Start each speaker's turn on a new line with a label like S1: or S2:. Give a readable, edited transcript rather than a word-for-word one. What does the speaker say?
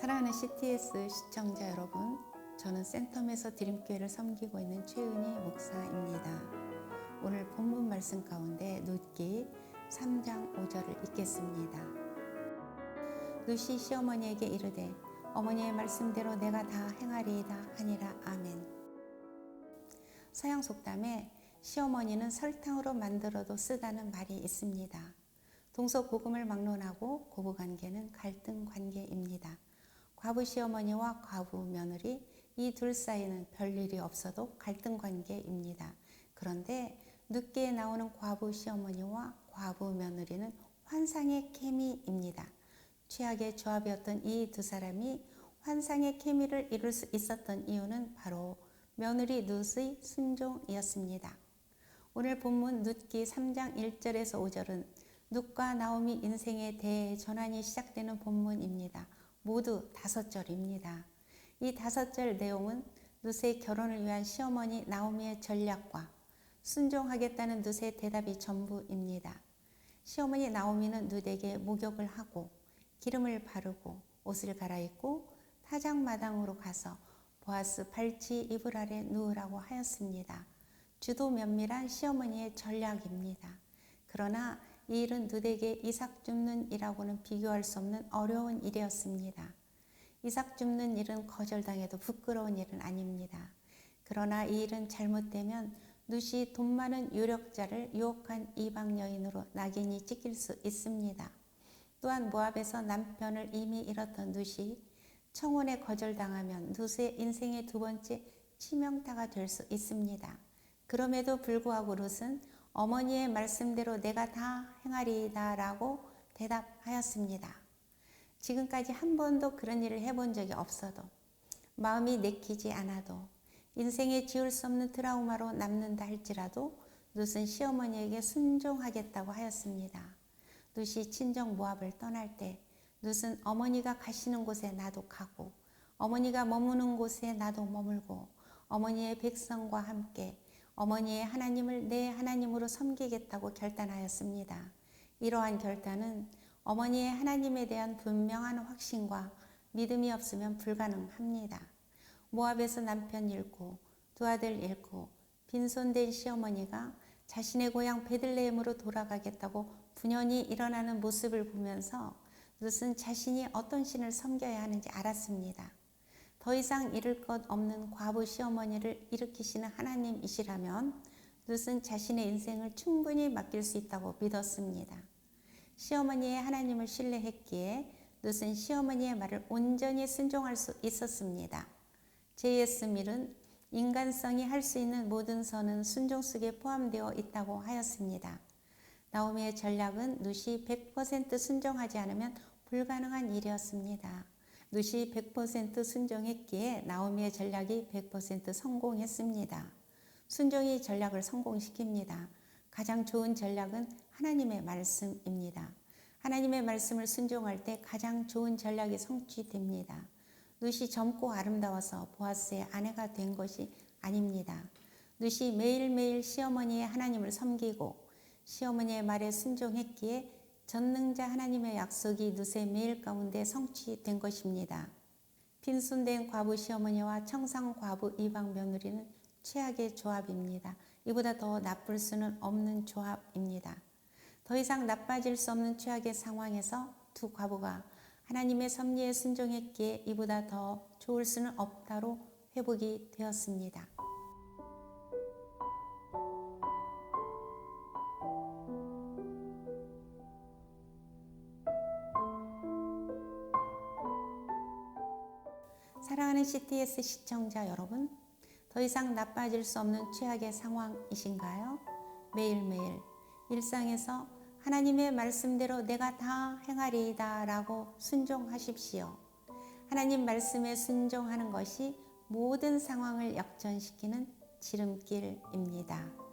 S1: 사랑하는 CTS 시청자 여러분, 저는 센텀에서 드림교회를 섬기고 있는 최은희 목사입니다. 오늘 본문 말씀 가운데 룻기 3장 5절을 읽겠습니다. 룻이 시어머니에게 이르되 어머니의 말씀대로 내가 다 행하리이다 하니라. 아멘. 서양 속담에 시어머니는 설탕으로 만들어도 쓰다는 말이 있습니다. 동서고금을 막론하고 고부관계는 갈등 관계입니다. 과부 시어머니와 과부 며느리 이 둘 사이는 별일이 없어도 갈등 관계입니다. 그런데 룻기에 나오는 과부 시어머니와 과부 며느리는 환상의 케미입니다. 최악의 조합이었던 이 두 사람이 환상의 케미를 이룰 수 있었던 이유는 바로 며느리 룻의 순종이었습니다. 오늘 본문 룻기 3장 1절에서 5절은 룻과 나오미 인생의 대전환이 시작되는 본문입니다. 모두 5절입니다. 이 5절 내용은 룻의 결혼을 위한 시어머니 나오미의 전략과 순종하겠다는 룻의 대답이 전부입니다. 시어머니 나오미는 룻에게 목욕을 하고 기름을 바르고 옷을 갈아입고 타작마당으로 가서 보아스 발치 이불 아래 누우라고 하였습니다. 주도 면밀한 시어머니의 전략입니다. 그러나 이 일은 룻에게 이삭 줍는 일하고는 비교할 수 없는 어려운 일이었습니다. 이삭 줍는 일은 거절당해도 부끄러운 일은 아닙니다. 그러나 이 일은 잘못되면 룻이 돈 많은 유력자를 유혹한 이방 여인으로 낙인이 찍힐 수 있습니다. 또한 모압에서 남편을 이미 잃었던 룻이 청혼에 거절당하면 룻의 인생의 두 번째 치명타가 될 수 있습니다. 그럼에도 불구하고 룻은 어머니의 말씀대로 내가 다 행하리이다 라고 대답하였습니다. 지금까지 한 번도 그런 일을 해본 적이 없어도, 마음이 내키지 않아도, 인생에 지울 수 없는 트라우마로 남는다 할지라도 룻은 시어머니에게 순종하겠다고 하였습니다. 룻이 친정 모압을 떠날 때 룻은 어머니가 가시는 곳에 나도 가고 어머니가 머무는 곳에 나도 머물고 어머니의 백성과 함께 어머니의 하나님을 내 하나님으로 섬기겠다고 결단하였습니다. 이러한 결단은 어머니의 하나님에 대한 분명한 확신과 믿음이 없으면 불가능합니다. 모압에서 남편 잃고 두 아들 잃고 빈손된 시어머니가 자신의 고향 베들레헴으로 돌아가겠다고 분연히 일어나는 모습을 보면서 룻은 자신이 어떤 신을 섬겨야 하는지 알았습니다. 더 이상 잃을 것 없는 과부 시어머니를 일으키시는 하나님이시라면 룻은 자신의 인생을 충분히 맡길 수 있다고 믿었습니다. 시어머니의 하나님을 신뢰했기에 룻은 시어머니의 말을 온전히 순종할 수 있었습니다. J.S. 밀은 인간성이 할 수 있는 모든 선은 순종 속에 포함되어 있다고 하였습니다. 나오미의 전략은 룻이 100% 순종하지 않으면 불가능한 일이었습니다. 룻이 100% 순종했기에 나오미의 전략이 100% 성공했습니다. 순종이 전략을 성공시킵니다. 가장 좋은 전략은 하나님의 말씀입니다. 하나님의 말씀을 순종할 때 가장 좋은 전략이 성취됩니다. 룻이 젊고 아름다워서 보아스의 아내가 된 것이 아닙니다. 룻이 매일매일 시어머니의 하나님을 섬기고 시어머니의 말에 순종했기에 전능자 하나님의 약속이 룻의 매일 가운데 성취된 것입니다. 빈손된 과부 시어머니와 청상 과부 이방 며느리는 최악의 조합입니다. 이보다 더 나쁠 수는 없는 조합입니다. 더 이상 나빠질 수 없는 최악의 상황에서 두 과부가 하나님의 섭리에 순종했기에 이보다 더 좋을 수는 없다로 회복이 되었습니다. 사랑하는 CTS 시청자 여러분, 더 이상 나빠질 수 없는 최악의 상황이신가요? 매일매일 일상에서 하나님의 말씀대로 내가 다 행하리이다 라고 순종하십시오. 하나님 말씀에 순종하는 것이 모든 상황을 역전시키는 지름길입니다.